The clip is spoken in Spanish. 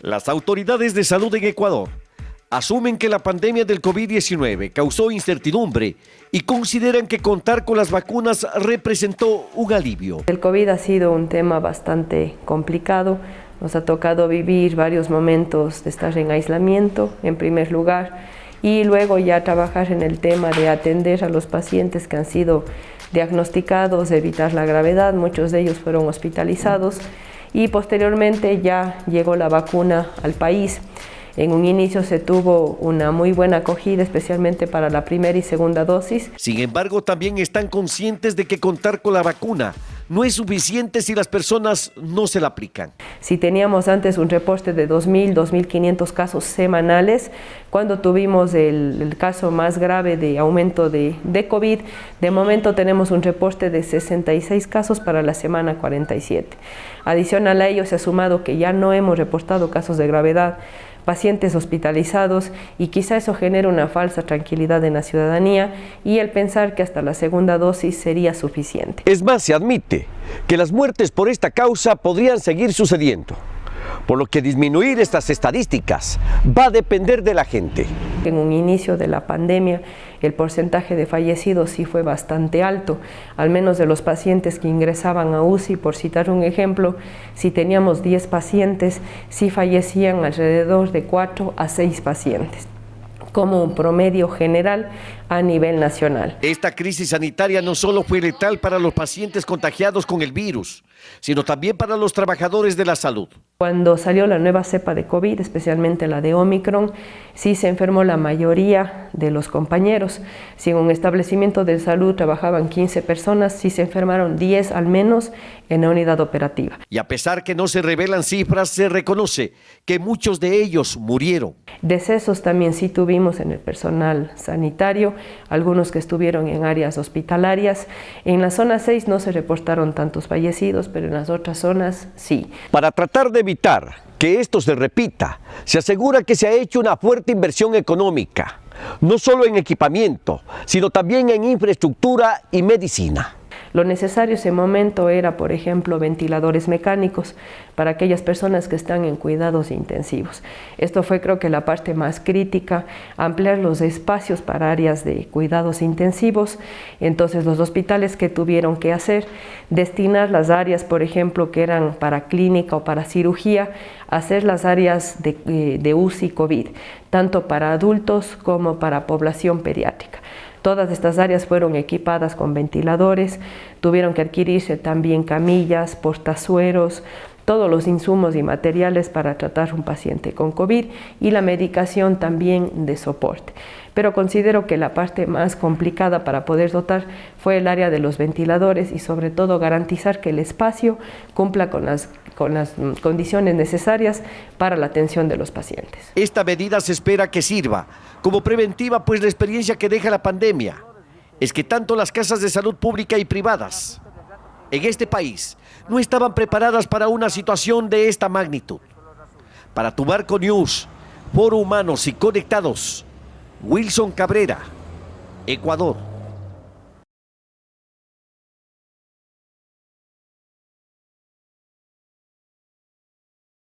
Las autoridades de salud en Ecuador asumen que la pandemia del COVID-19 causó incertidumbre y consideran que contar con las vacunas representó un alivio. El COVID ha sido un tema bastante complicado. Nos ha tocado vivir varios momentos de estar en aislamiento, en primer lugar, y luego ya trabajar en el tema de atender a los pacientes que han sido diagnosticados, evitar la gravedad. Muchos de ellos fueron hospitalizados y posteriormente ya llegó la vacuna al país. En un inicio se tuvo una muy buena acogida, especialmente para la primera y segunda dosis. Sin embargo, también están conscientes de que contar con la vacuna no es suficiente si las personas no se la aplican. Si teníamos antes un reporte de 2.000, 2.500 casos semanales, cuando tuvimos el caso más grave de aumento de COVID, de momento tenemos un reporte de 66 casos para la semana 47. Adicional a ello se ha sumado que ya no hemos reportado casos de gravedad, pacientes hospitalizados, y quizá eso genera una falsa tranquilidad en la ciudadanía y el pensar que hasta la segunda dosis sería suficiente. Es más, se admite que las muertes por esta causa podrían seguir sucediendo, por lo que disminuir estas estadísticas va a depender de la gente. En un inicio de la pandemia, el porcentaje de fallecidos sí fue bastante alto, al menos de los pacientes que ingresaban a UCI, por citar un ejemplo, si teníamos 10 pacientes, sí fallecían alrededor de 4 a 6 pacientes, como un promedio general a nivel nacional. Esta crisis sanitaria no solo fue letal para los pacientes contagiados con el virus, sino también para los trabajadores de la salud. Cuando salió la nueva cepa de COVID, especialmente la de Omicron, sí se enfermó la mayoría de los compañeros. Si en un establecimiento de salud trabajaban 15 personas, sí se enfermaron 10 al menos en la unidad operativa. Y a pesar que no se revelan cifras, se reconoce que muchos de ellos murieron. Decesos también sí tuvimos en el personal sanitario, algunos que estuvieron en áreas hospitalarias. En la zona 6 no se reportaron tantos fallecidos, pero en las otras zonas sí. Para tratar de evitar que esto se repita, se asegura que se ha hecho una fuerte inversión económica, no solo en equipamiento, sino también en infraestructura y medicina. Lo necesario en ese momento era, por ejemplo, ventiladores mecánicos para aquellas personas que están en cuidados intensivos. Esto fue, creo que, la parte más crítica, ampliar los espacios para áreas de cuidados intensivos. Entonces, los hospitales que tuvieron que hacer, destinar las áreas, por ejemplo, que eran para clínica o para cirugía, hacer las áreas de UCI COVID, tanto para adultos como para población pediátrica. Todas estas áreas fueron equipadas con ventiladores, tuvieron que adquirirse también camillas, portazueros, todos los insumos y materiales para tratar un paciente con COVID y la medicación también de soporte. Pero considero que la parte más complicada para poder dotar fue el área de los ventiladores y sobre todo garantizar que el espacio cumpla con las condiciones necesarias para la atención de los pacientes. Esta medida se espera que sirva como preventiva, pues la experiencia que deja la pandemia es que tanto las casas de salud pública y privadas en este país no estaban preparadas para una situación de esta magnitud. Para Tubarco News, Foro Humanos y Conectados, Wilson Cabrera, Ecuador.